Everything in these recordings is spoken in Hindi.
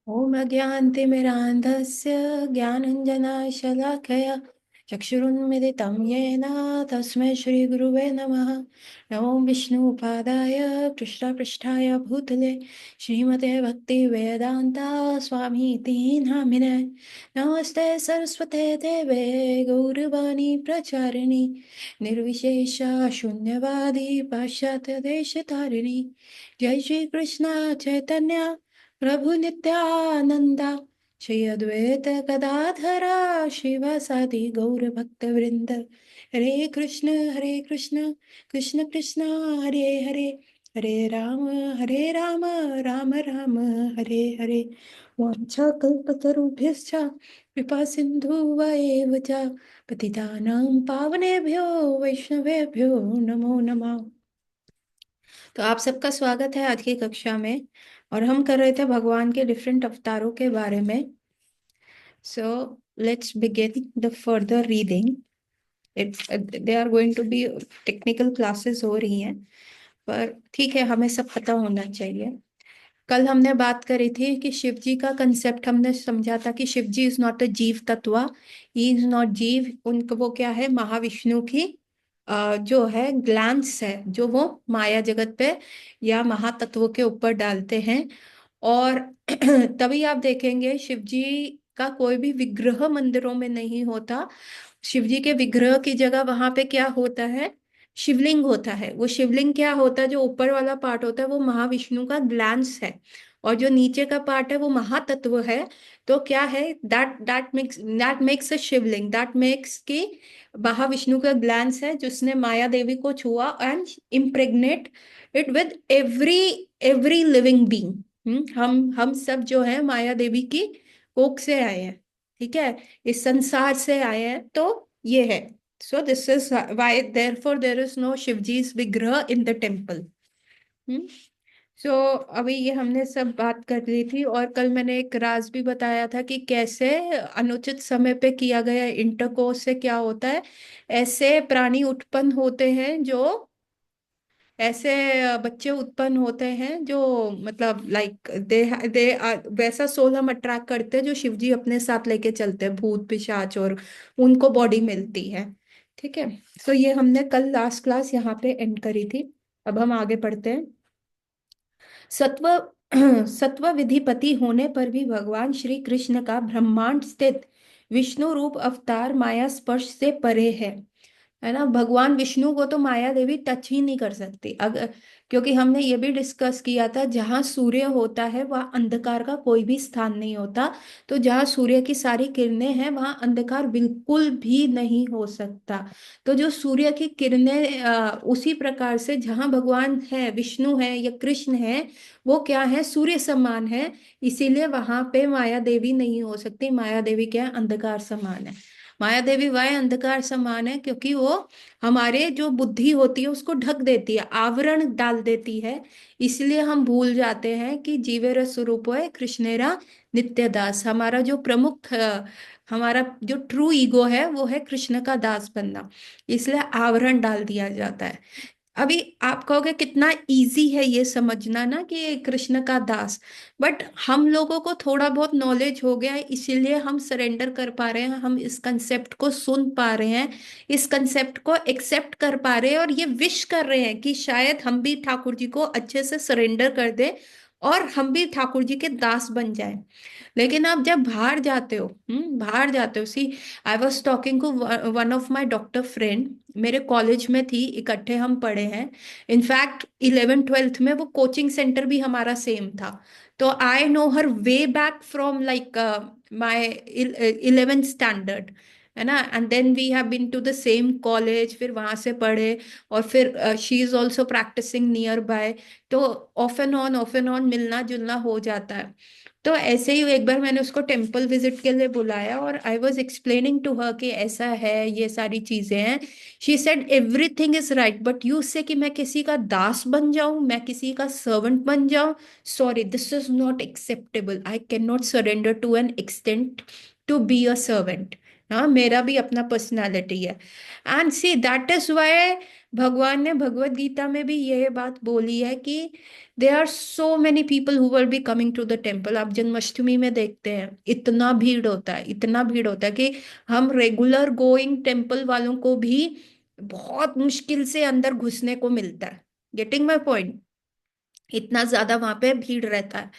ॐ अज्ञानतिमिरान्धस्य ज्ञानञ्जनशलाकया चक्षुरुन्मिलितं येन तस्मै श्रीगुरुवे नमः। नमो विष्णुपादाय कृष्णपृष्ठाय भूतले श्रीमते भक्तिवेदान्ता स्वामीति नामिने। नमस्ते सरस्वते देवे गौरवाणी प्रचारिणि निर्विशेष शून्यवादी पाश्चात्यदेशतारिणि। जय श्री कृष्ण चैतन्य प्रभु नित्यानंदा श्री अद्वैत गदाधरा शिवासादि गौर भक्त वृंद। हरे कृष्ण कृष्ण कृष्ण हरे हरे, हरे राम राम राम हरे हरे। वाञ्छाकल्पतरुभ्यश्च कृपा सिन्धुवैव च पतितानां पावनेभ्यो वैष्णवेभ्यो नमो नमः। तो आप सबका स्वागत है आज की कक्षा में। और हम कर रहे थे भगवान के डिफरेंट अवतारों के बारे में। So let's begin the further reading. It's they are going to be technical classes हो रही हैं, पर ठीक है, हमें सब पता होना चाहिए। कल हमने बात करी थी कि शिव जी का कंसेप्ट हमने समझा था कि Shiv ji is not a जीव तत्व। ही इज नॉट जीव, उनको वो क्या है, महाविष्णु की जो है ग्लैंस है, जो वो माया जगत पे या महातत्वों के ऊपर डालते हैं। और तभी आप देखेंगे शिव जी का कोई भी विग्रह मंदिरों में नहीं होता। शिव जी के विग्रह की जगह वहां पे क्या होता है, शिवलिंग होता है। वो शिवलिंग क्या होता है, जो ऊपर वाला पार्ट होता है वो महाविष्णु का ग्लैंस है, और जो नीचे का पार्ट है वो महातत्व है। तो क्या है, that makes a Shivling, that makes की महाविष्णु का ग्लैंस है जिसने माया देवी को छुआ and impregnate it with every every living being. हम सब जो है माया देवी की कोख से आए हैं, ठीक है, इस संसार से आए हैं। तो ये है, so this is why therefore there is no Shivji's विग्रह इन द टेम्पल। सो अभी ये हमने सब बात कर ली थी, और कल मैंने एक राज भी बताया था कि कैसे अनुचित समय पे किया गया इंटरकोर्स से क्या होता है। ऐसे प्राणी उत्पन्न होते हैं, जो ऐसे बच्चे उत्पन्न होते हैं जो मतलब लाइक दे दे वैसा सोल हम अट्रैक्ट करते हैं जो शिवजी अपने साथ लेके चलते हैं, भूत पिशाच, और उनको बॉडी मिलती है। ठीक है, तो ये हमने कल लास्ट क्लास यहाँ पे एंड करी थी। अब हम आगे पढ़ते हैं। सत्व सत्व विधिपति होने पर भी भगवान श्री कृष्ण का ब्रह्मांड स्थित विष्णु रूप अवतार माया स्पर्श से परे है ना। भगवान विष्णु को तो माया देवी टच ही नहीं कर सकती, अगर, क्योंकि हमने ये भी डिस्कस किया था, जहां सूर्य होता है वहां अंधकार का कोई भी स्थान नहीं होता। तो जहां सूर्य की सारी किरणें हैं वहां अंधकार बिल्कुल भी नहीं हो सकता। तो जो सूर्य की किरणें उसी प्रकार से जहां भगवान है, विष्णु है या कृष्ण है, वो क्या है, सूर्य समान है। इसीलिए वहां पे माया देवी नहीं हो सकती। माया देवी क्या है, अंधकार समान है। माया देवी वह अंधकार समान है क्योंकि वो हमारे जो बुद्धि होती है उसको ढक देती है, आवरण डाल देती है। इसलिए हम भूल जाते हैं कि जीवेर स्वरूप है कृष्णेरा नित्य दास। हमारा जो प्रमुख हमारा जो ट्रू ईगो है वो है कृष्ण का दास बनना, इसलिए आवरण डाल दिया जाता है। अभी आप कहोगे कितना इजी है ये समझना ना कि ये कृष्ण का दास, बट हम लोगों को थोड़ा बहुत नॉलेज हो गया है, इसीलिए हम सरेंडर कर पा रहे हैं, हम इस कंसेप्ट को सुन पा रहे हैं, इस कंसेप्ट को एक्सेप्ट कर पा रहे हैं, और ये विश कर रहे हैं कि शायद हम भी ठाकुर जी को अच्छे से सरेंडर कर दे और हम भी ठाकुर जी के दास बन जाएं। लेकिन आप जब बाहर जाते हो, बाहर जाते हो, see, I was talking to one of my doctor friend, मेरे कॉलेज में थी, इकट्ठे हम पढ़े हैं। इनफैक्ट 11th 12th में वो कोचिंग सेंटर भी हमारा सेम था। तो I know her way back from like my 11th standard, है ना। And then we have been to the same college, फिर वहां से पढ़े, और फिर she is also practising nearby. तो ऑफ एंड ऑन मिलना जुलना हो जाता है। तो ऐसे ही एक बार मैंने उसको टेम्पल विजिट के लिए बुलाया, और I was explaining to her कि ऐसा है, ये सारी चीजें हैं। She said everything is right, but you say कि मैं किसी का दास बन जाऊं, मैं किसी का सर्वेंट बन जाऊं, sorry, this is not acceptable. I can not surrender to an extent to be a servant. हाँ, मेरा भी अपना पर्सनालिटी है। And see that is why भगवान ने भगवत गीता में भी यह बात बोली है कि they are so many people who will be coming to the temple. आप जन्माष्टमी में देखते हैं इतना भीड़ होता है, इतना भीड़ होता है कि हम रेगुलर गोइंग टेम्पल वालों को भी बहुत मुश्किल से अंदर घुसने को मिलता है। Getting my point? इतना ज्यादा वहां पे भीड़ रहता है।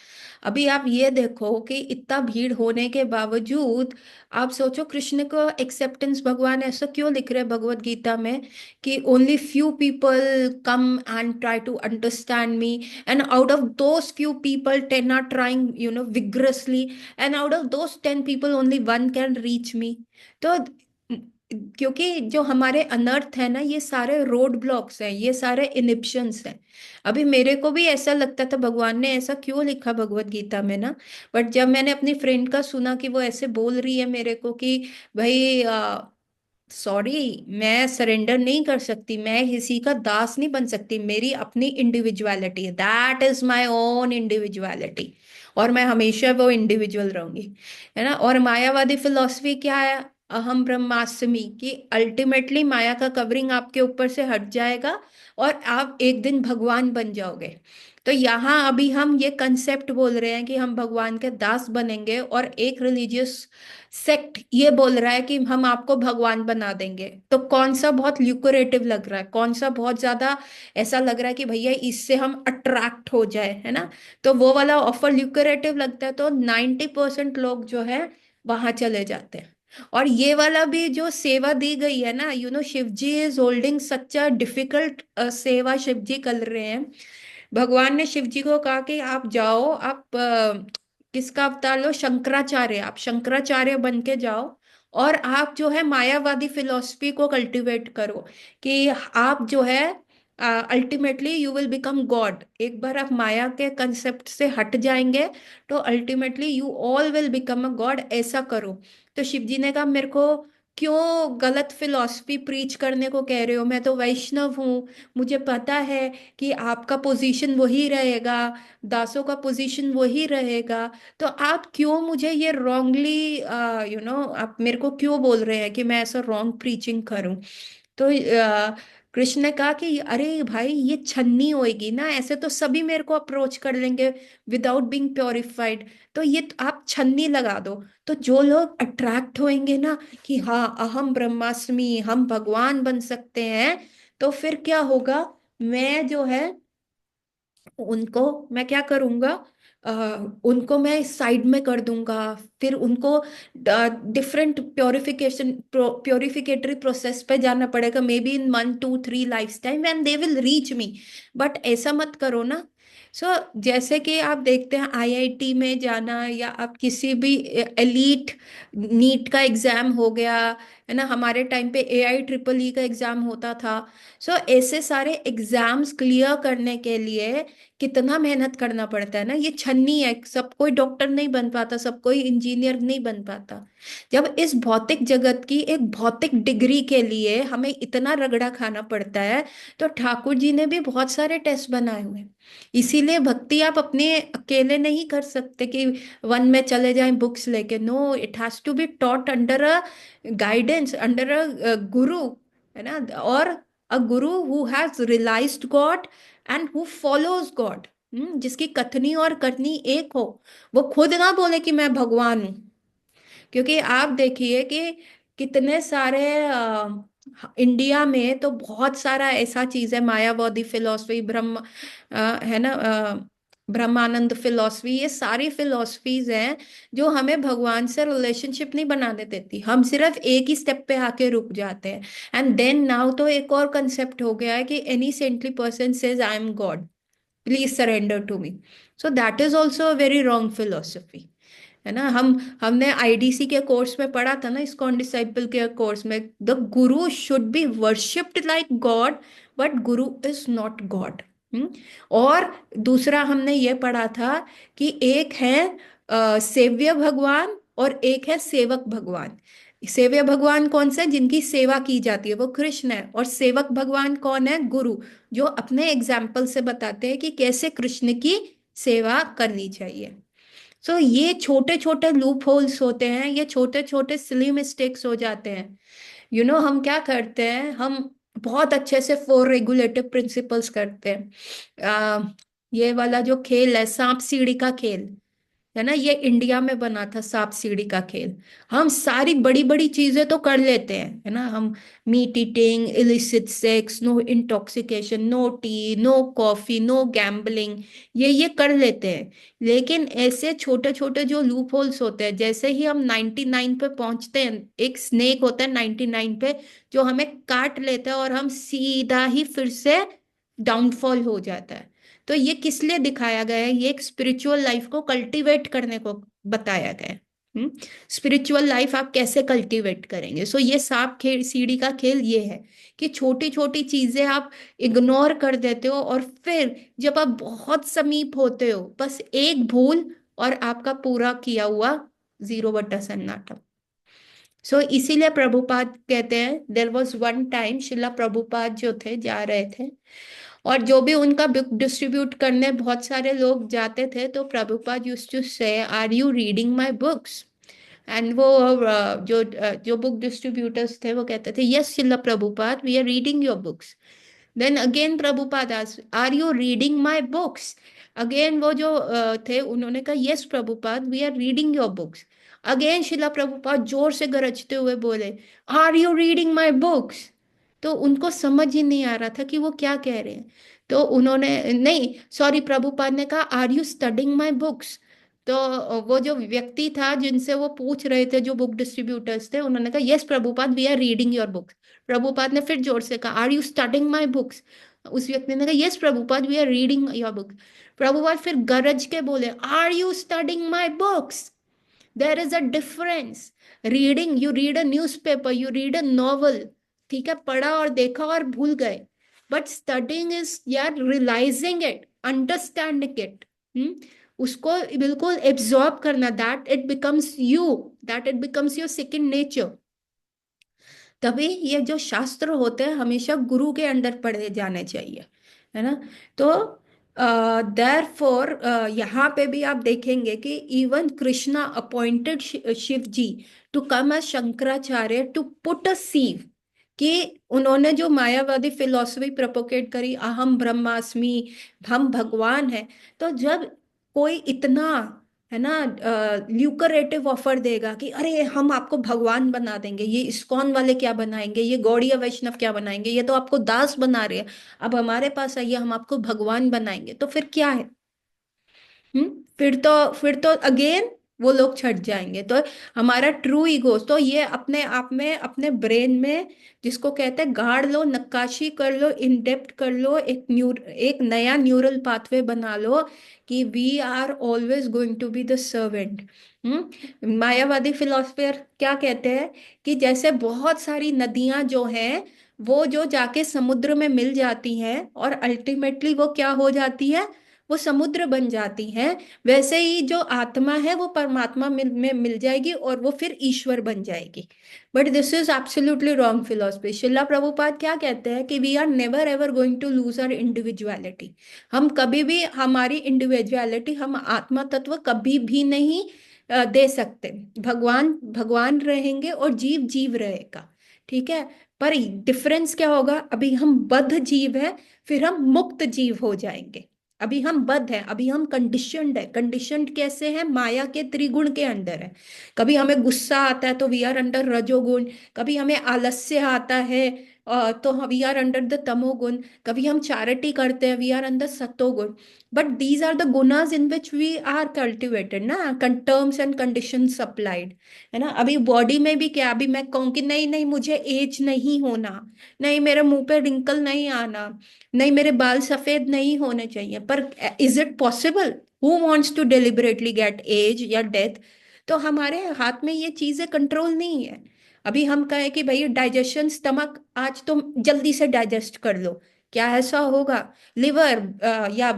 अभी आप ये देखो कि इतना भीड़ होने के बावजूद, आप सोचो कृष्ण को एक्सेप्टेंस भगवान ऐसा क्यों लिख रहे हैं भगवत गीता में कि only few people come and try to understand me, and out of those few people 10 are trying vigorously, and out of those 10 people only one can reach me. तो क्योंकि जो हमारे अनर्थ है ना, ये सारे रोड ब्लॉक्स हैं, ये सारे इनिबिशंस हैं। अभी मेरे को भी ऐसा लगता था भगवान ने ऐसा क्यों लिखा भगवत गीता में ना, बट जब मैंने अपनी फ्रेंड का सुना कि वो ऐसे बोल रही है मेरे को कि भाई सॉरी, मैं सरेंडर नहीं कर सकती, मैं किसी का दास नहीं बन सकती, मेरी अपनी इंडिविजुअलिटी है, that is my own individuality, और मैं हमेशा वो इंडिविजुअल रहूंगी, है ना। और मायावादी फिलॉसफी क्या है? अहम ब्रह्मास्मि, कि अल्टीमेटली माया का कवरिंग आपके ऊपर से हट जाएगा और आप एक दिन भगवान बन जाओगे। तो यहाँ अभी हम ये कंसेप्ट बोल रहे हैं कि हम भगवान के दास बनेंगे, और एक रिलीजियस सेक्ट ये बोल रहा है कि हम आपको भगवान बना देंगे। तो कौन सा बहुत ल्यूक्रेटिव लग रहा है, कौन सा बहुत ज्यादा ऐसा लग रहा है कि भैया इससे हम अट्रैक्ट हो जाए, है ना? तो वो वाला ऑफर ल्यूक्रेटिव लगता है, तो 90% लोग जो है वहां चले जाते हैं। और ये वाला भी जो सेवा दी गई है ना, Shiv ji is holding such a difficult सेवा, शिव जी कर रहे हैं। भगवान ने शिव जी को कहा कि आप जाओ, आप किसका अवतार लो, शंकराचार्य, आप शंकराचार्य बन के जाओ, और आप जो है मायावादी फिलॉसफी को कल्टीवेट करो, कि आप जो है ultimately you will become God. एक बार आप माया के कंसेप्ट से हट जाएंगे तो ultimately you all will become a God, ऐसा करो। तो शिव जी ने कहा मेरे को क्यों गलत फिलॉसफी प्रीच करने को कह रहे हो, मैं तो वैष्णव हूँ, मुझे पता है कि आपका पोजीशन वही रहेगा, दासों का पोजीशन वही रहेगा, तो आप क्यों मुझे ये रॉन्गली आप मेरे को क्यों बोल रहे हैं कि मैं ऐसा रॉन्ग प्रीचिंग करूं? तो कृष्ण ने कहा कि अरे भाई ये छन्नी होएगी ना, ऐसे तो सभी मेरे को अप्रोच कर लेंगे विदाउट बीइंग प्योरिफाइड, तो ये आप छन्नी लगा दो। तो जो लोग अट्रैक्ट होंगे ना कि हाँ अहम ब्रह्मास्मि, हम भगवान बन सकते हैं, तो फिर क्या होगा, मैं जो है उनको मैं क्या करूंगा, अ, उनको मैं साइड में कर दूंगा, फिर उनको डिफरेंट प्योरिफिकेटरी प्रोसेस पे जाना पड़ेगा, may be in 1 2 3 life time, and they will reach me. But ऐसा मत करो ना। सो जैसे कि आप देखते हैं आईआईटी में जाना, या आप किसी भी एलीट, नीट का एग्जाम हो गया, है ना, हमारे टाइम पे AI EEE का एग्जाम होता था। सो ऐसे सारे एग्जाम्स क्लियर करने के लिए कितना मेहनत करना पड़ता है ना, ये छन्नी है, सब कोई डॉक्टर नहीं बन पाता, सब कोई इंजीनियर नहीं बन पाता। जब इस भौतिक जगत की एक भौतिक डिग्री के लिए हमें इतना रगड़ा खाना पड़ता है, तो ठाकुर जी ने भी बहुत सारे टेस्ट बनाए हुए हैं। इसीलिए भक्ति आप अपने अकेले नहीं कर सकते कि वन में चले जाएं बुक्स लेके, no, it has to be taught under a guidance, under a guru, है ना। और a guru who has realised God and who follows God, जिसकी कथनी और करनी एक हो। वो खुद ना बोले कि मैं भगवान हूं। क्योंकि आप देखिए कि कितने सारे इंडिया में तो बहुत सारा ऐसा चीज है, मायावादी फिलॉसफी, है ना, ब्रह्मानंद फिलॉसफी, ये सारी फिलॉसफीज हैं जो हमें भगवान से रिलेशनशिप नहीं बनाने देती, हम सिर्फ एक ही स्टेप पे आके रुक जाते हैं। एंड देन नाउ तो एक और कंसेप्ट हो गया है कि any saintly person says I am God, please surrender to me. So that is also a very wrong philosophy, है ना। हमने आईडीसी के कोर्स में पढ़ा था ना, इस्कॉन डिसाइपल के कोर्स में, the Guru should be worshipped like God, but Guru is not God. और दूसरा हमने ये पढ़ा था कि एक है सेव्य भगवान और एक है सेवक भगवान। सेव्य भगवान कौन सा है? जिनकी सेवा की जाती है, वो कृष्ण है। और सेवक भगवान कौन है? गुरु, जो अपने एग्जाम्पल से बताते हैं कि कैसे कृष्ण की सेवा करनी चाहिए। सो ये छोटे छोटे लूप होल्स होते हैं, ये छोटे छोटे सिली मिस्टेक्स हो जाते हैं। हम क्या करते हैं, हम बहुत अच्छे से 4 रेगुलेटिव प्रिंसिपल्स करते हैं। ये वाला जो खेल है, सांप सीढ़ी का खेल है ना, ये इंडिया में बना था, सांप सीढ़ी का खेल। हम सारी बड़ी बड़ी चीजें तो कर लेते हैं, है ना, हम meat eating, illicit sex, no intoxication, no tea, no coffee, no gambling, ये कर लेते हैं। लेकिन ऐसे छोटे छोटे जो लूप होल्स होते हैं, जैसे ही हम 99 पे पहुंचते हैं, एक स्नेक होता है 99 पे जो हमें काट लेता है, और हम सीधा ही फिर से डाउनफॉल हो जाता है। तो ये किस लिए दिखाया गया है? ये एक स्पिरिचुअल लाइफ को कल्टीवेट करने को बताया गया है। स्पिरिचुअल लाइफ आप कैसे कल्टीवेट करेंगे? सो ये सांप खेल सीढ़ी का खेल ये है कि छोटी छोटी चीजें आप इग्नोर कर देते हो, और फिर जब आप बहुत समीप होते हो, बस एक भूल और आपका पूरा किया हुआ जीरो बटा सन्नाटा। सो इसीलिए प्रभुपाद कहते हैं, देर वॉज वन टाइम, शिला प्रभुपाद जो थे जा रहे थे, और जो भी उनका बुक डिस्ट्रीब्यूट करने बहुत सारे लोग जाते थे, तो Prabhupada used to say, are you reading my books? And वो जो बुक डिस्ट्रीब्यूटर्स थे वो कहते थे, yes Shrila Prabhupada, we are reading your books. Then again Prabhupada asked, are you reading my books? Again वो जो थे, उन्होंने कहा, yes Prabhupada, we are reading your books. Again Shrila Prabhupada जोर से गरजते हुए बोले, are you reading my books? तो उनको समझ ही नहीं आ रहा था कि वो क्या कह रहे हैं। तो उन्होंने, नहीं सॉरी, प्रभुपाद ने कहा, are you studying my books? तो वो जो व्यक्ति था जिनसे वो पूछ रहे थे, जो बुक डिस्ट्रीब्यूटर्स थे, उन्होंने कहा, yes Prabhupada, we are reading your books. Prabhupada ने फिर जोर से कहा, are you studying my books? उस व्यक्ति ने कहा, yes Prabhupada, we are reading your books. Prabhupada फिर गरज के बोले, are you studying my books? There is a difference. Reading, you read a newspaper, you read a novel, ठीक है, पढ़ा और देखा और भूल गए। बट स्टडिंग इज यार रियलाइजिंग इट, अंडरस्टैंडिंग इट, उसको बिल्कुल एब्जॉर्ब करना, that it becomes you, that it becomes your second nature. तभी ये जो शास्त्र होते हैं हमेशा गुरु के अंडर पढ़े जाने चाहिए, है ना। तो देयर फॉर यहाँ पे भी आप देखेंगे कि even Krishna appointed Shiv ji to come as Shankaracharya to put a sieve, कि उन्होंने जो मायावादी फिलॉसफी प्रोपोगेट करी, अहम ब्रह्मास्मि, हम भगवान है, तो जब कोई इतना, है ना, ल्यूकरेटिव ऑफर देगा कि अरे हम आपको भगवान बना देंगे, ये इस्कॉन वाले क्या बनाएंगे, ये गौड़ीय वैष्णव क्या बनाएंगे, ये तो आपको दास बना रहे हैं, अब हमारे पास आइए, हम आपको भगवान बनाएंगे, तो फिर क्या है? फिर तो अगेन वो लोग छट जाएंगे। तो हमारा ट्रू ईगो, तो ये अपने आप में, अपने ब्रेन में, जिसको कहते हैं गाड़ लो, नक्काशी कर लो, इन डेप्थ कर लो, एक नया न्यूरल पाथवे बना लो, कि we are always going to be the servant. मायावादी फिलोसफर क्या कहते हैं, कि जैसे बहुत सारी नदियां जो हैं, वो जो जाके समुद्र में मिल जाती हैं, और अल्टीमेटली वो क्या हो जाती है, वो समुद्र बन जाती हैं, वैसे ही जो आत्मा है वो परमात्मा में मिल जाएगी, और वो फिर ईश्वर बन जाएगी। But this is absolutely wrong philosophy. Shrila Prabhupada क्या कहते हैं, कि we are never ever going to lose our individuality. हम कभी भी हमारी इंडिविजुअलिटी, हम आत्मा तत्व कभी भी नहीं दे सकते। भगवान भगवान रहेंगे और जीव जीव रहेगा, ठीक है। पर डिफरेंस क्या होगा, अभी हम बद्ध जीव है, फिर हम मुक्त जीव हो जाएंगे। अभी हम बद्ध हैं, अभी हम कंडीशनड है। कंडीशनड कैसे हैं? माया के त्रिगुण के अंदर है। कभी हमें गुस्सा आता है तो वी आर अंडर रजोगुण, कभी हमें आलस्य आता है तो वी आर अंडर द तमोगुण, कभी हम चैरिटी करते हैं, वी आर अंडर सतोगुण। बट दीज आर द गुनाज in which we are cultivated ना, टर्म्स एंड कंडीशन अप्लाइड, है ना। अभी बॉडी में भी क्या, अभी मैं कहूँ कि नहीं नहीं मुझे एज नहीं होना, नहीं मेरे मुंह पे रिंकल नहीं आना, नहीं मेरे बाल सफेद नहीं होने चाहिए, पर is it possible? Who wants to deliberately get age या डेथ? तो हमारे हाथ में ये चीजें कंट्रोल नहीं है। अभी हम कहें कि भाई डाइजेशन, स्टमक आज तुम जल्दी से डाइजेस्ट कर लो, क्या ऐसा होगा? लिवर या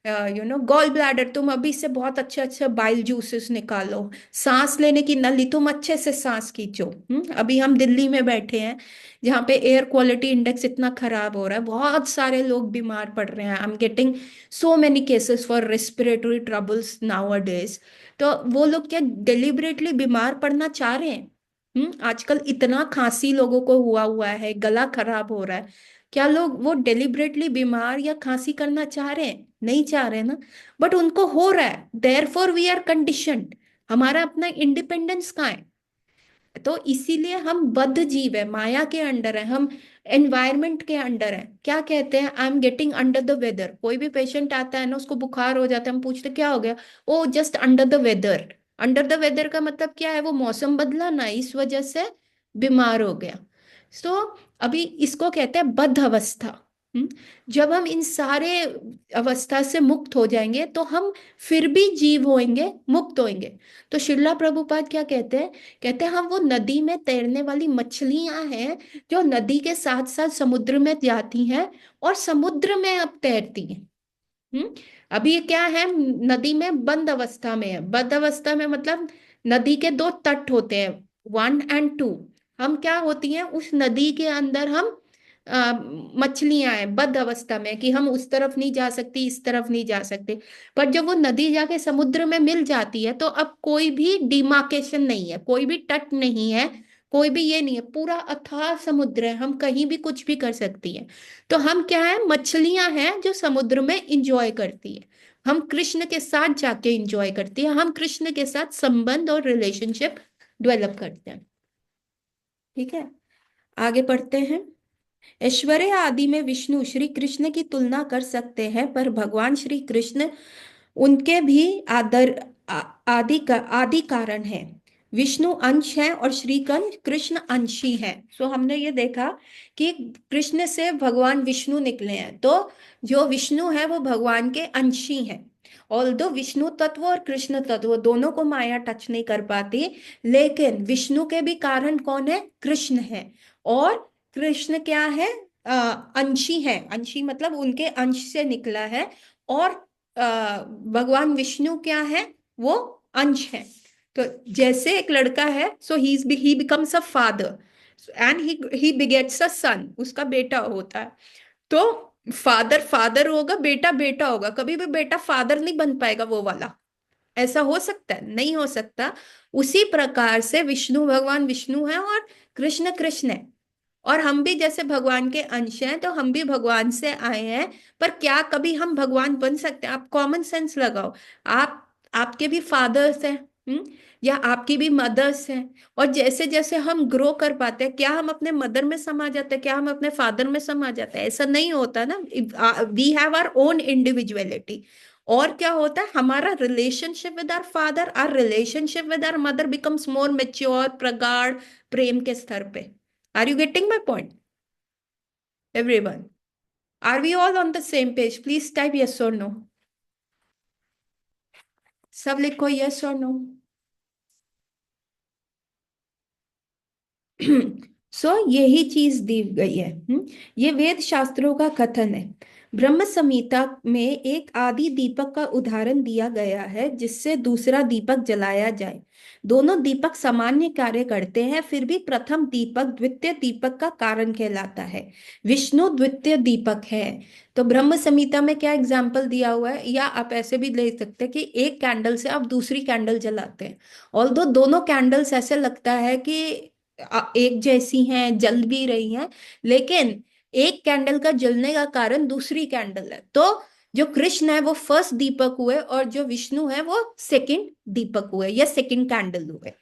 गॉल ब्लैडर, तुम अभी से बहुत अच्छे अच्छे बाइल जूसेस निकालो। सांस लेने की नली, तुम अच्छे से सांस खींचो। अभी हम दिल्ली में बैठे हैं, जहाँ पे एयर क्वालिटी इंडेक्स इतना खराब हो रहा है, बहुत सारे लोग बीमार पड़ रहे हैं। I am getting so many cases for respiratory troubles now a days. तो वो लोग क्या डिलिबरेटली बीमार पड़ना चाह रहे हैं? आजकल इतना खांसी लोगों को हुआ हुआ है, गला खराब हो रहा है। क्या लोग वो डेलिबरेटली बीमार या खांसी करना चाह रहे हैं? नहीं चाह रहे ना। बट उनको हो रहा है, therefore we are conditioned. हमारा अपना इंडिपेंडेंस कहाँ है? तो इसीलिए हम बद्ध जीव है, माया के अंडर है हम, एनवायरमेंट के अंडर है। क्या कहते हैं, I am getting under the weather. कोई भी पेशेंट आता है ना, उसको बुखार हो जाता है, हम पूछते क्या हो गया? Oh just under the weather. Under the weather का मतलब क्या है? वो मौसम बदला ना, इस वजह से बीमार हो गया। तो अभी इसको कहते हैं बद्ध अवस्था। हम्म, जब हम इन सारे अवस्था से मुक्त हो जाएंगे तो हम फिर भी जीव होंगे, मुक्त होंगे। तो शिला प्रभुपाद क्या कहते हैं? कहते हैं हम वो नदी में तैरने वाली मछलियां हैं, जो नदी के साथ साथ समुद्र में जाती हैं और समुद्र में अब तैरती हैं। हम्म अभी ये क्या है, नदी में बंद अवस्था में है। बंद अवस्था में मतलब नदी के दो तट होते हैं, 1 और 2। हम क्या होती हैं, उस नदी के अंदर हम मछलियां हैं बद्ध अवस्था में, कि हम उस तरफ नहीं जा सकती, इस तरफ नहीं जा सकते। पर जब वो नदी जाके समुद्र में मिल जाती है तो अब कोई भी डिमार्केशन नहीं है, कोई भी तट नहीं है, कोई भी ये नहीं है, पूरा अथाह समुद्र है, हम कहीं भी कुछ भी कर सकती है। तो हम क्या है, मछलियां हैं जो समुद्र में इंजॉय करती है। हम कृष्ण के साथ जाके इंजॉय करती है, हम कृष्ण के साथ संबंध और रिलेशनशिप डेवलप करते हैं। ठीक है, आगे पढ़ते हैं। ऐश्वर्य आदि में विष्णु श्री कृष्ण की तुलना कर सकते हैं, पर भगवान श्री कृष्ण उनके भी आदर आदि कारण है। विष्णु अंश है और श्रीकंठ कृष्ण अंशी है। सो हमने ये देखा कि कृष्ण से भगवान विष्णु निकले हैं, तो जो विष्णु है वो भगवान के अंशी हैं। ऑल्दो विष्णु तत्व और कृष्ण तत्व दोनों को माया टच नहीं कर पाती, लेकिन विष्णु के भी कारण कौन है? कृष्ण है। और कृष्ण क्या है? अंशी है। अंशी मतलब उनके अंश से निकला है। और भगवान विष्णु क्या है? वो अंश है। तो जैसे एक लड़का है, so he becomes a father and he begets a son, उसका बेटा होता है। तो फादर फादर होगा, बेटा बेटा होगा, कभी भी बेटा फादर नहीं बन पाएगा वो वाला। ऐसा हो सकता है? नहीं हो सकता। उसी प्रकार से विष्णु भगवान विष्णु है और कृष्ण कृष्ण है। और हम भी जैसे भगवान के अंश हैं, तो हम भी भगवान से आए हैं। पर क्या कभी हम भगवान बन सकते हैं? आप कॉमन सेंस लगाओ। आप आपके भी फादर्स हैं, या आपकी भी मदर्स हैं। और जैसे जैसे हम ग्रो कर पाते हैं, क्या हम अपने मदर में समा जाते हैं? क्या हम अपने फादर में समा जाते हैं? ऐसा नहीं होता ना। We have our own individuality. और क्या होता है, हमारा relationship with our father, our relationship with our mother becomes more mature, प्रगाढ़, प्रेम के स्तर पे। Are you getting my point, everyone? Are we all on the same page? Please type yes or no. सब लिखो yes or no. यही चीज दी गई है। ये वेद शास्त्रों का कथन है। ब्रह्म संहिता में एक आदि दीपक का उदाहरण दिया गया है, जिससे दूसरा दीपक जलाया जाए। दोनों दीपक सामान्य कार्य करते हैं, फिर भी प्रथम दीपक द्वितीय दीपक का कारण कहलाता है। विष्णु द्वितीय दीपक है। तो ब्रह्म संहिता में क्या एग्जाम्पल दिया हुआ है, या आप ऐसे भी ले सकते हैं कि एक कैंडल से आप दूसरी कैंडल जलाते हैं। ऑल्दो दोनों कैंडल्स ऐसे लगता है कि एक जैसी हैं, जल भी रही हैं, लेकिन एक कैंडल का जलने का कारण दूसरी कैंडल है। तो जो कृष्ण है वो फर्स्ट दीपक हुए, और जो विष्णु है वो सेकंड दीपक हुए या सेकंड कैंडल हुए।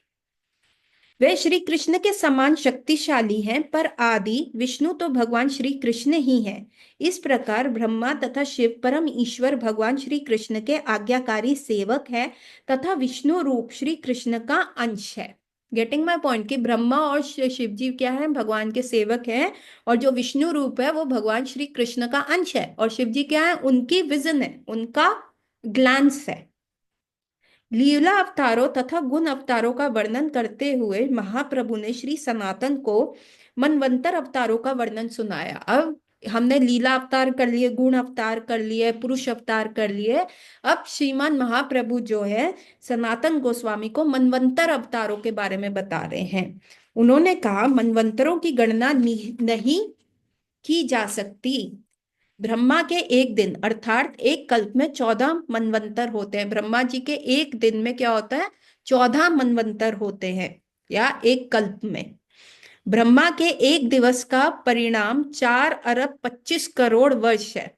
वे श्री कृष्ण के समान शक्तिशाली हैं, पर आदि विष्णु तो भगवान श्री कृष्ण ही हैं। इस प्रकार ब्रह्मा तथा शिव परम ईश्वर भगवान श्री कृष्ण के आज्ञाकारी सेवक है, तथा विष्णु रूप श्री कृष्ण का अंश है। गेटिंग माय पॉइंट, कि ब्रह्मा और शिव जी क्या है? भगवान के सेवक हैं। और जो विष्णु रूप है वो भगवान श्री कृष्ण का अंश है। और शिव जी क्या है? उनकी विजन है, उनका ग्लैंस है। लीला अवतारों तथा गुण अवतारों का वर्णन करते हुए महाप्रभु ने श्री सनातन को मनवंतर अवतारों का वर्णन सुनाया। अब हमने लीला अवतार कर लिए, गुण अवतार कर लिए, पुरुष अवतार कर लिए। अब श्रीमान महाप्रभु जो है सनातन गोस्वामी को मनवंतर अवतारों के बारे में बता रहे हैं। उन्होंने कहा मनवंतरों की गणना नहीं की जा सकती। ब्रह्मा के एक दिन अर्थात एक कल्प में 14 मनवंतर होते हैं। ब्रह्मा जी के एक दिन में क्या होता है? 14 मनवंतर होते हैं। या एक कल्प में। ब्रह्मा के एक दिवस का परिणाम 4 अरब 25 करोड़ वर्ष है।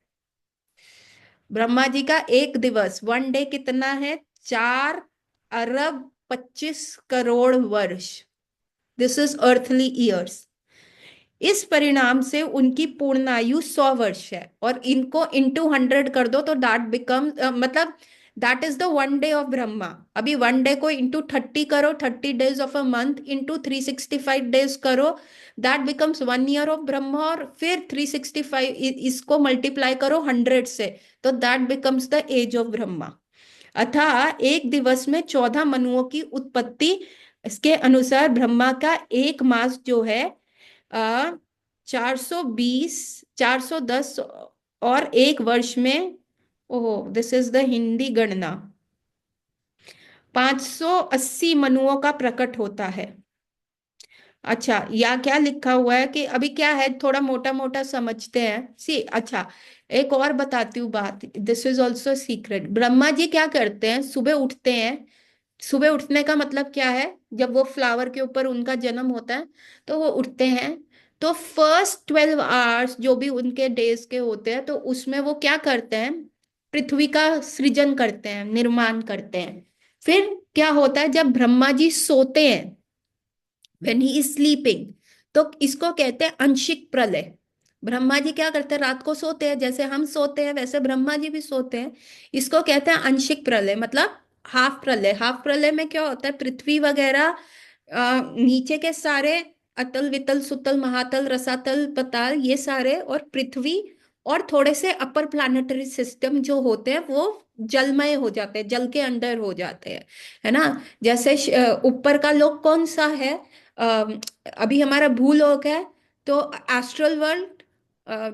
ब्रह्मा जी का एक दिवस, वन डे कितना है? 4 अरब 25 करोड़ वर्ष। This is earthly years. इस परिणाम से उनकी पूर्णायु 100 वर्ष है, और इनको इंटू 100 कर दो तो दैट बिकम, मतलब that is the one day of Brahma. अभी वन डे को इंटू 30 करो, 30 days of a month into 365 days करो, that becomes 1 year of Brahma. और फिर 365 इसको मल्टीप्लाई करो 100 से, तो that becomes the age of Brahma. अतः एक दिवस में 14 मनुओं की उत्पत्ति। इसके अनुसार ब्रह्मा का एक मास जो है 420, 410, और एक वर्ष में, ओहो दिस इज द हिंदी गणना, 580 मनुओं का प्रकट होता है। अच्छा, या क्या लिखा हुआ है कि अभी क्या है, थोड़ा मोटा मोटा समझते हैं सी। अच्छा, एक और बताती हूँ बात, this is also secret. Brahma ji क्या करते हैं, सुबह उठते हैं। सुबह उठने का मतलब क्या है? जब वो फ्लावर के ऊपर उनका जन्म होता है, तो वो उठते हैं। तो फर्स्ट 12 आवर्स जो भी उनके डेज के होते हैं, तो उसमें वो क्या करते हैं? पृथ्वी का सृजन करते हैं, निर्माण करते हैं। फिर क्या होता है, जब ब्रह्मा जी सोते हैं, व्हेन ही इज स्लीपिंग, तो इसको कहते हैं आंशिक प्रलय। ब्रह्मा जी क्या करते हैं? रात को सोते हैं, जैसे हम सोते हैं वैसे ब्रह्मा जी भी सोते हैं। इसको कहते हैं आंशिक प्रलय, मतलब हाफ प्रलय। हाफ प्रलय में क्या होता है, पृथ्वी वगैरह, नीचे के सारे अतल वितल सुतल महातल रसातल पताल, ये सारे, और पृथ्वी, और थोड़े से अपर प्लानिटरी सिस्टम जो होते हैं वो जलमय हो जाते हैं, जल के अंदर हो जाते हैं, है ना। जैसे ऊपर का लोक कौन सा है? अभी हमारा भूलोक है, तो एस्ट्रल वर्ल्ड,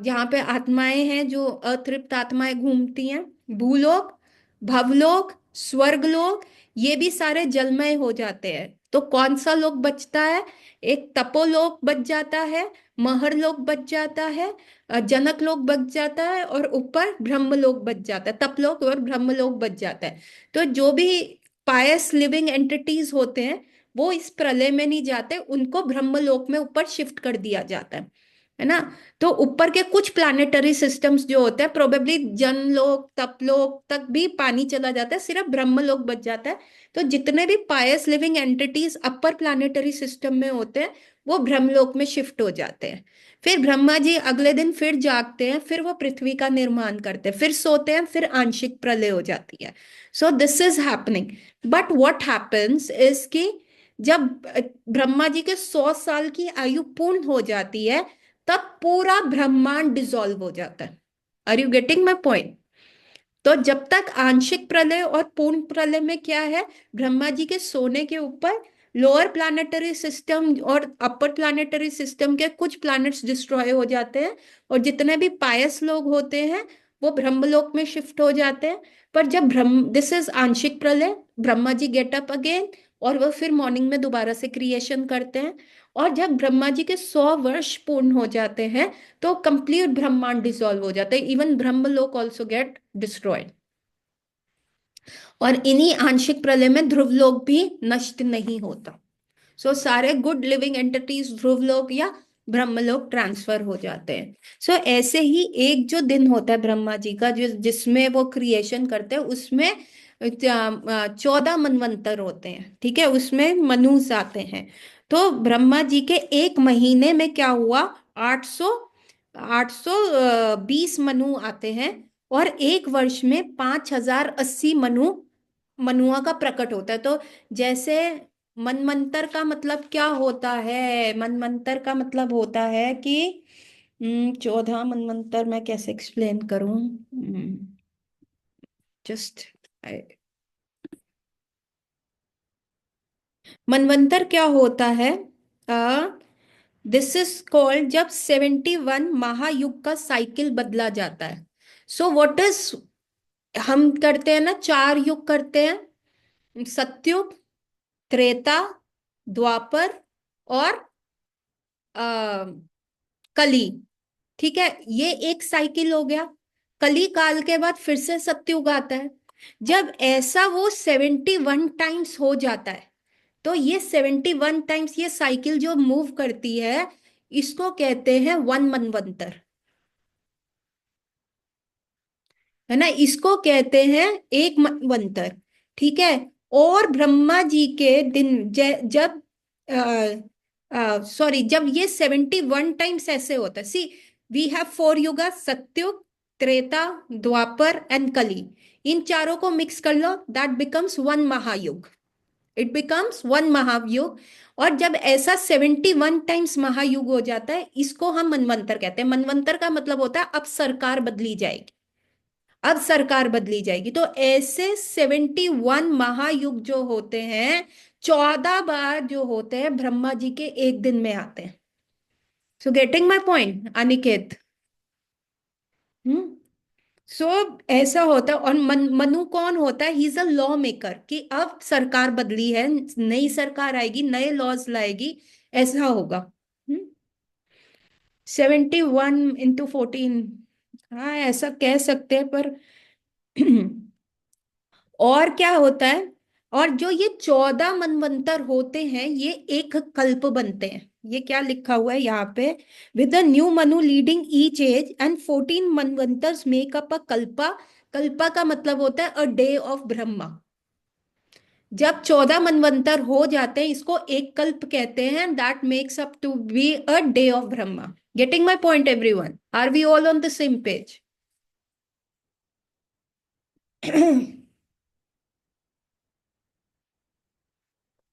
जहाँ पे आत्माएं हैं, जो अतृप्त आत्माएं घूमती हैं। भूलोक, भवलोक, स्वर्गलोक, ये भी सारे जलमय हो जाते हैं। तो कौन सा लोक बचता है? एक तपोलोक बच जाता है, महरलोक बच जाता है, जनक लोक बच जाता है, और ऊपर ब्रह्मलोक बच जाता है, तपलोक और ब्रह्मलोक बच जाता है। तो जो भी पायस लिविंग एंटिटीज होते हैं, वो इस प्रलय में नहीं जाते, उनको ब्रह्मलोक में ऊपर शिफ्ट कर दिया जाता है ना। तो ऊपर के कुछ प्लानिटरी सिस्टम्स जो होते हैं, प्रोबेबली जनलोक तपलोक तक भी पानी चला जाता है, सिर्फ ब्रह्मलोक बच जाता है। तो जितने भी पायस लिविंग एंटिटीज अपर प्लानिटरी सिस्टम में होते हैं, वो ब्रह्मलोक में शिफ्ट हो जाते हैं। फिर ब्रह्मा जी अगले दिन फिर जागते हैं, फिर वो पृथ्वी का निर्माण करते हैं, फिर सोते हैं, फिर आंशिक प्रलय हो जाती है। So this is happening. But what happens is कि जब ब्रह्मा जी के 100 साल की आयु पूर्ण हो जाती है, तब पूरा ब्रह्मांड डिसॉल्व हो जाता है। Are you getting my point? तो जब तक आंशिक प्रलय और पूर्ण प्रलय में क्या है, ब्रह्मा जी के सोने के ऊपर लोअर प्लानिटरी सिस्टम और अपर प्लानिटरी सिस्टम के कुछ प्लैनेट्स डिस्ट्रॉय हो जाते हैं, और जितने भी पायस लोग होते हैं वो ब्रह्मलोक में शिफ्ट हो जाते हैं। पर जब ब्रह्म, दिस इज आंशिक प्रलय, Brahma ji get up again, और वह फिर मॉर्निंग में दोबारा से क्रिएशन करते हैं। और जब ब्रह्मा जी के 100 वर्ष पूर्ण हो जाते हैं, तो कंप्लीट ब्रह्मांड डिसॉल्व हो जाता है, इवन ब्रह्मलोक ऑल्सो गेट डिस्ट्रॉयड। और इन्हीं आंशिक प्रलय में ध्रुवलोक भी नष्ट नहीं होता। सो सारे गुड लिविंग एंटिटीज ध्रुवलोक या ब्रह्मलोक ट्रांसफर हो जाते हैं। सो ऐसे ही एक जो दिन होता है ब्रह्मा जी का, जिसमें वो क्रिएशन करते हैं, उसमें 14 मनवंतर होते हैं, ठीक है, उसमें मनुष्य आते हैं। तो ब्रह्मा जी के एक महीने में क्या हुआ, 820 मनु आते हैं, और एक वर्ष में 5080 मनुआ का प्रकट होता है। तो जैसे मनमंतर का मतलब क्या होता है? मनमंतर का मतलब होता है कि 14 मनमंतर मैं कैसे एक्सप्लेन करूं? जस्ट, मनवंतर क्या होता है? दिस इज कॉल्ड जब 71 महायुग का साइकिल बदला जाता है। सो व्हाट इज, हम करते हैं ना, 4 युग करते हैं, सतयुग, त्रेता, द्वापर, और आ, कली। ठीक है, ये एक साइकिल हो गया। कली काल के बाद फिर से सतयुग आता है। जब ऐसा वो 71 टाइम्स हो जाता है, तो ये 71 टाइम्स ये साइकिल जो मूव करती है, इसको कहते हैं वन मनवंतर, है ना, इसको कहते हैं एक मनवंतर। ठीक है। और ब्रह्मा जी के दिन जब सॉरी, जब ये 71 टाइम्स ऐसे होता है, see, we have four yuga, Satyug, Treta, Dwapar and Kali. इन चारों को मिक्स कर लो, that becomes one Mahayug. It becomes one Mahayug. और जब ऐसा 71 टाइम्स महायुग हो जाता है, इसको हम मनवंतर कहते हैं। मनवंतर का मतलब होता है अब सरकार बदली जाएगी, अब सरकार बदली जाएगी। तो ऐसे 71 महायुग जो होते हैं, 14 बार जो होते हैं ब्रह्मा जी के एक दिन में आते हैं। So getting my point Aniket? Hmm. So ऐसा होता है। और मनु कौन होता है? He is a law maker, कि अब सरकार बदली है, नई सरकार आएगी, नए लॉज लाएगी, ऐसा होगा। 71 × 14, हाँ ऐसा कह सकते हैं, पर और क्या होता है? और जो ये 14 मनवंतर होते हैं, ये एक कल्प बनते हैं। ये क्या लिखा हुआ है यहाँ पे? With the new Manu leading each age and 14 manvantaras make up a kalpa. कल्पा का मतलब होता है अ डे ऑफ ब्रह्मा। जब 14 मनवंतर हो जाते हैं, इसको एक कल्प कहते हैं, that makes up to be a day of Brahma. Getting my point everyone? Are we all on the same page?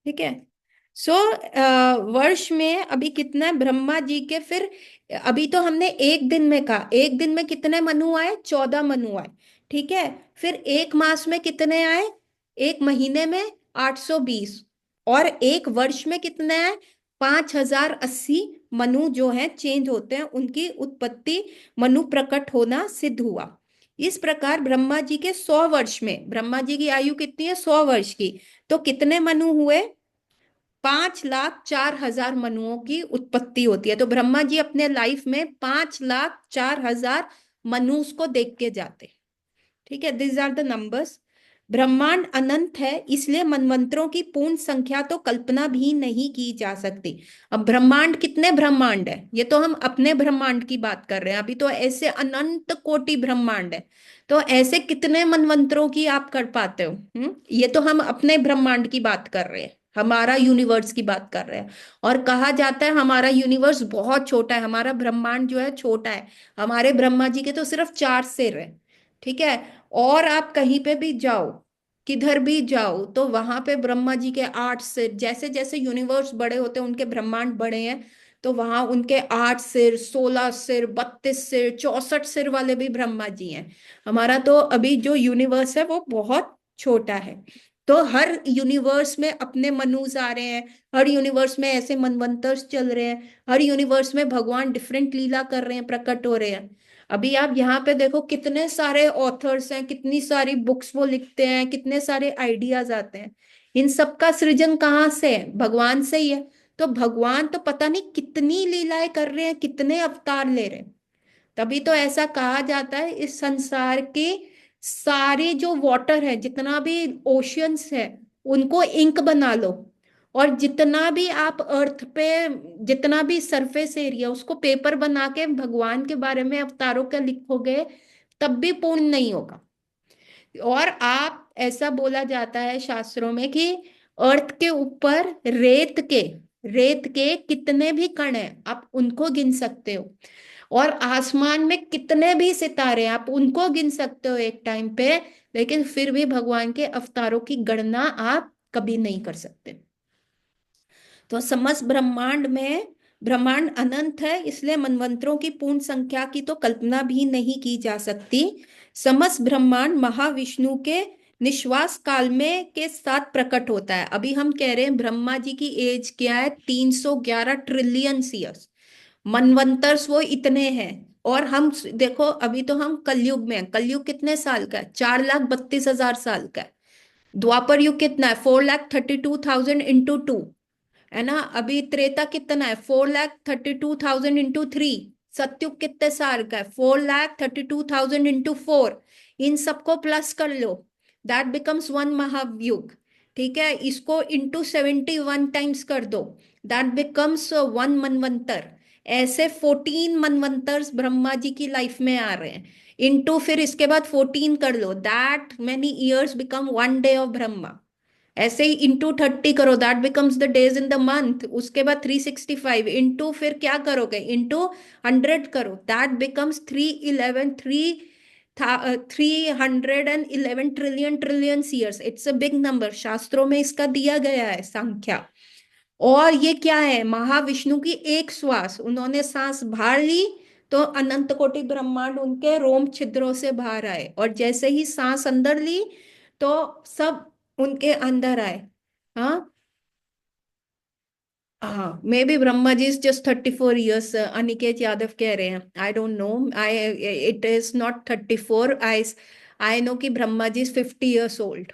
ठीक है। सो वर्ष में अभी कितना है ब्रह्मा जी के? फिर अभी तो हमने एक दिन में कहा, एक दिन में कितने मनु आए? 14 मनु आए। ठीक है। फिर एक मास में कितने आए? एक महीने में 820। और एक वर्ष में कितने आए? 5080 मनु जो है चेंज होते हैं, उनकी उत्पत्ति, मनु प्रकट होना सिद्ध हुआ। इस प्रकार ब्रह्मा जी के 100 वर्ष में, ब्रह्मा जी की आयु कितनी है? 100 वर्ष की। तो कितने मनु हुए? 5,04,000 मनुओं की उत्पत्ति होती है। तो ब्रह्मा जी अपने लाइफ में 5,04,000 मनुष्य को देख के जाते। ठीक है, दिस आर द नंबर्स। ब्रह्मांड अनंत है, इसलिए मनवंतरों की पूर्ण संख्या तो कल्पना भी नहीं की जा सकती। अब ब्रह्मांड, कितने ब्रह्मांड है? ये तो हम अपने ब्रह्मांड की बात कर रहे हैं, अभी तो ऐसे अनंत कोटि ब्रह्मांड है। तो ऐसे कितने मनवंतरों की आप कर पाते हो? ये तो हम अपने ब्रह्मांड की बात कर रहे हैं, हमारा यूनिवर्स की बात कर रहे हैं। और कहा जाता है हमारा यूनिवर्स बहुत छोटा है, हमारा ब्रह्मांड जो है छोटा है। हमारे ब्रह्मा जी के तो सिर्फ 4 सिर है। ठीक है। और आप कहीं पे भी जाओ, किधर भी जाओ, तो वहां पे ब्रह्मा जी के 8 सिर, जैसे जैसे यूनिवर्स बड़े होते हैं, उनके ब्रह्मांड बड़े हैं, तो वहां उनके 8 सिर, 16 सिर, 32 सिर, 64 सिर वाले भी ब्रह्मा जी हैं। हमारा तो अभी जो यूनिवर्स है वो बहुत छोटा है। तो हर यूनिवर्स में अपने मनुज आ रहे हैं, हर यूनिवर्स में ऐसे मनवंतर्स चल रहे हैं, हर यूनिवर्स में भगवान डिफरेंट लीला कर रहे हैं, प्रकट हो रहे हैं। अभी आप यहाँ पे देखो, कितने सारे ऑथर्स हैं, कितनी सारी बुक्स वो लिखते हैं, कितने सारे आइडियाज आते हैं। इन सब का सृजन कहाँ से है? भगवान से ही है। तो भगवान तो पता नहीं कितनी लीलाएं कर रहे हैं, कितने अवतार ले रहे हैं। तभी तो ऐसा कहा जाता है, इस संसार के सारे जो वाटर है, जितना भी ओशियंस है, उनको इंक बना लो। और जितना भी आप अर्थ पे, जितना भी सरफेस एरिया, उसको पेपर बना के भगवान के बारे में अवतारों का लिखोगे, तब भी पूर्ण नहीं होगा। और आप, ऐसा बोला जाता है शास्त्रों में कि अर्थ के ऊपर रेत के कितने भी कण हैं, आप उनको गिन सकते हो। और आसमान में कितने भी सितारे हैं, आप उनको गिन सकते हो एक टाइम पे। लेकिन फिर भी भगवान के अवतारों की गणना आप कभी नहीं कर सकते। तो समस्त ब्रह्मांड में, ब्रह्मांड अनंत है, इसलिए मनवंतरों की पूर्ण संख्या की तो कल्पना भी नहीं की जा सकती। समस्त ब्रह्मांड महाविष्णु के निश्वास काल में के साथ प्रकट होता है। अभी हम कह रहे हैं ब्रह्मा जी की एज क्या है? 311 ट्रिलियन ईयर्स। मनवंतर्स वो इतने हैं। और हम देखो, अभी तो हम कलयुग में हैं। कलयुग कितने साल का है? 4,32,000 साल का है। द्वापर युग कितना है? 4,32,000 इंटू 2, है ना। अभी त्रेता कितना है? 4,32,000 इंटू 3। सत्युग कितने साल का है? 4,32,000 इंटू 4। इन सबको प्लस कर लो, दैट बिकम्स वन महायुग। ठीक है, इसको इंटू 71 टाइम्स कर दो, दैट बिकम्स 1 मनवंतर। ऐसे 14 मनवंतर्स ब्रह्मा जी की लाइफ में आ रहे हैं। इंटू फिर इसके बाद 14 कर लो, that many years become 1 day of Brahma. ऐसे ही इंटू 30 करो, that becomes the days in the month. उसके बाद 365 इंटू फिर क्या करोगे, इंटू 100 करो, that becomes 311 years. It's a big number, शास्त्रों में इसका दिया गया है संख्या। और ये क्या है, महाविष्णु की एक श्वास, उन्होंने सांस बाहर ली तो अनंत कोटि ब्रह्मांड उनके रोम छिद्रों से बाहर आए, और जैसे ही सांस अंदर ली तो सब उनके अंदर आए। हाँ, हाँ, maybe Brahma ji is just 34 years, Aniket Yadav कह रहे हैं। I don't know, I, it is not 34। I know कि Brahma ji is 50 years old.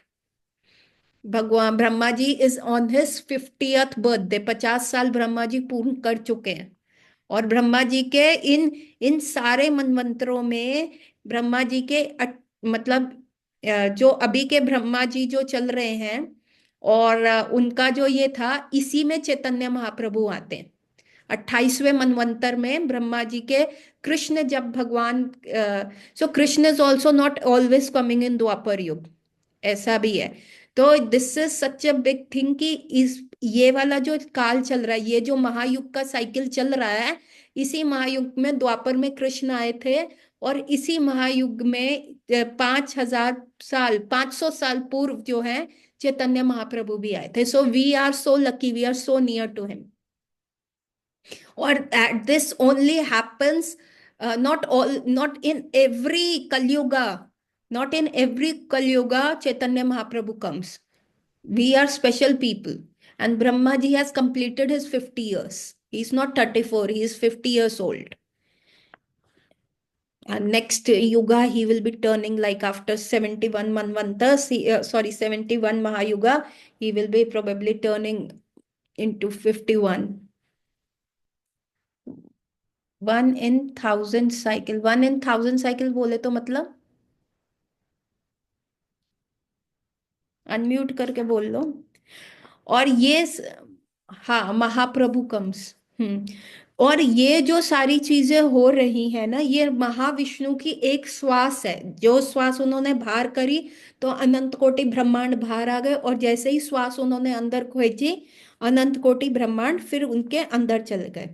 भगवान Brahma ji is on his 50th birthday, 50 साल ब्रह्मा जी पूर्ण कर चुके हैं। और ब्रह्मा जी के इन इन सारे मनवंतरों में ब्रह्मा जी के मतलब जो अभी के ब्रह्मा जी जो चल रहे हैं, और उनका जो ये था, इसी में चैतन्य महाप्रभु आते हैं। 28वें मनवंतर में ब्रह्मा जी के कृष्ण जब भगवान, so Krishna is also not always coming in Dwapar yug, ऐसा भी है। तो this is such a big thing कि इस ये वाला जो काल चल रहा है, ये जो महायुग का साइकिल चल रहा है, इसी महायुग में द्वापर में कृष्ण आए थे। और इसी महायुग में 5,000 साल, 500 साल पूर्व जो है चैतन्य महाप्रभु भी आए थे। So we are so lucky, we are so near to him. और this only happens, not in every Kalyuga, not in every Kalyuga Chaitanya Mahaprabhu comes. We are special people. And Brahma ji has completed his 50 years. He's not 34, he is 50 years old. And next yuga, he will be turning like after 71 Manvantas, sorry, 71 Mahayuga, he will be probably turning into 51. 1 in 1000 cycle, 1 in 1000 cycle बोले तो मतलब अनम्यूट करके बोल लो। और हाँ, महाप्रभु कम्स। और ये जो सारी चीजें हो रही है ना, ये महाविष्णु की एक श्वास है। जो श्वास उन्होंने बाहर करी तो अनंत कोटि ब्रह्मांड बाहर आ गए, और जैसे ही श्वास उन्होंने अंदर खींची, अनंत कोटि ब्रह्मांड फिर उनके अंदर चले गए।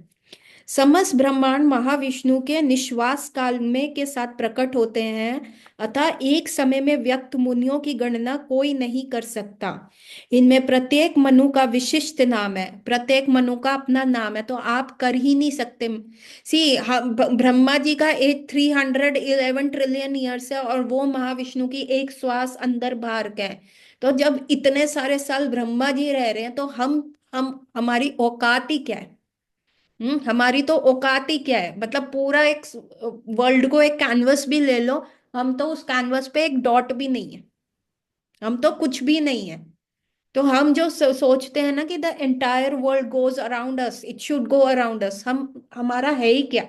समस्त ब्रह्मांड महाविष्णु के निश्वास काल में के साथ प्रकट होते हैं, अतः एक समय में व्यक्त मुनियों की गणना कोई नहीं कर सकता। इनमें प्रत्येक मनु का विशिष्ट नाम है, प्रत्येक मनु का अपना नाम है, तो आप कर ही नहीं सकते। सी, ब्रह्मा जी का एज 311 ट्रिलियन ईयर्स है, और वो महाविष्णु की एक श्वास अंदर बाहर का है। तो जब इतने सारे साल ब्रह्मा जी रह रहे हैं, तो हम हमारी औकात ही क्या है। हमारी तो औकात ही क्या है, मतलब पूरा एक वर्ल्ड को एक कैनवस भी ले लो, हम तो उस कैनवस पे एक डॉट भी नहीं है। हम तो कुछ भी नहीं है। तो हम जो सोचते हैं ना कि the entire world goes around us, it should go around us, हम हमारा है ही क्या।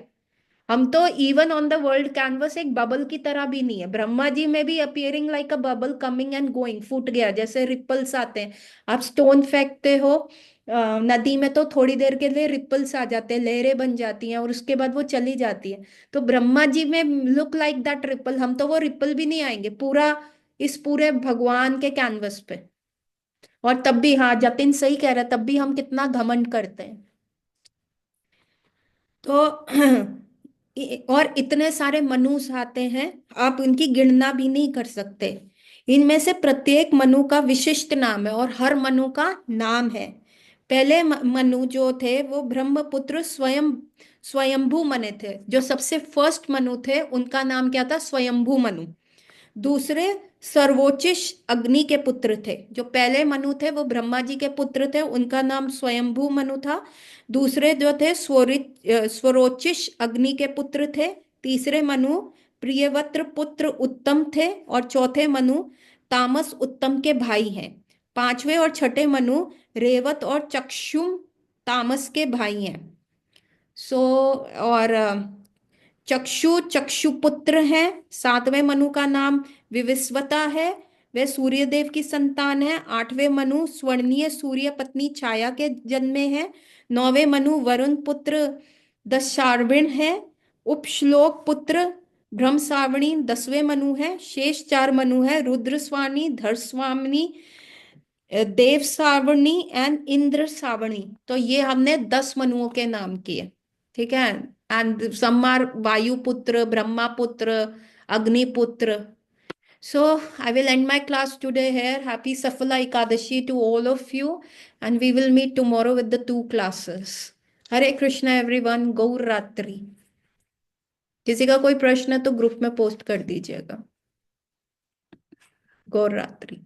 हम तो even on the world canvas एक बबल की तरह भी नहीं है। ब्रह्मा जी में भी appearing like a bubble, coming and going, फूट गया जैसे रिपल्स आते हैं। आप स्टोन फेंकते हो नदी में, तो थोड़ी देर के लिए रिपल्स आ जाते हैं, लहरें बन जाती हैं, और उसके बाद वो चली जाती है। तो ब्रह्मा जी में लुक लाइक दैट रिपल, हम तो वो रिपल भी नहीं आएंगे पूरा इस पूरे भगवान के कैनवस पे। और तब भी, हाँ, जतिन सही कह रहा है, तब भी हम कितना घमंड करते हैं। तो और इतने सारे मनुस आते हैं, आप उनकी गिणना भी नहीं कर सकते। इनमें से प्रत्येक मनु का विशिष्ट नाम है, और हर मनु का नाम है। पहले मनु जो थे वो ब्रह्मपुत्र स्वयंभू मनु थे। जो सबसे फर्स्ट मनु थे उनका नाम क्या था, स्वयंभू मनु। दूसरे सर्वोचिष अग्नि के पुत्र थे। जो पहले मनु थे वो ब्रह्मा जी के पुत्र थे, उनका नाम स्वयंभू मनु था। दूसरे जो थे स्वरोचिष अग्नि के पुत्र थे। तीसरे मनु प्रियव्रत पुत्र उत्तम थे, और चौथे मनु तामस उत्तम के भाई हैं। पांचवें और छठे मनु रेवत और चक्षुम तामस के भाई हैं। सो, और चक्षुपुत्र हैं। सातवें मनु का नाम विविस्वता है। वे सूर्यदेव की संतान है। आठवें मनु स्वर्णीय सूर्य पत्नी छाया के जन्मे हैं। नौवें मनु वरुण पुत्र दशार्विण है। उपश्लोक पुत्र ब्रह्मसावणी 10वें मनु है। शेष 4 मनु है, रुद्रस्वामी, धर्षस्वामिनी, देव सावणी एंड इंद्र सावणी। तो ये हमने 10 मनुओं के नाम किए। ठीक है। And some are Vayuputra, Brahmaputra, Agniputra. So I will end my class today here. Happy Safala Ekadashi to all of you, and we will meet tomorrow with the 2 classes. Hare Krishna everyone. Gaur Ratri. किसी का कोई प्रश्न है तो ग्रुप में पोस्ट कर दीजिएगा। गौर रात्रि।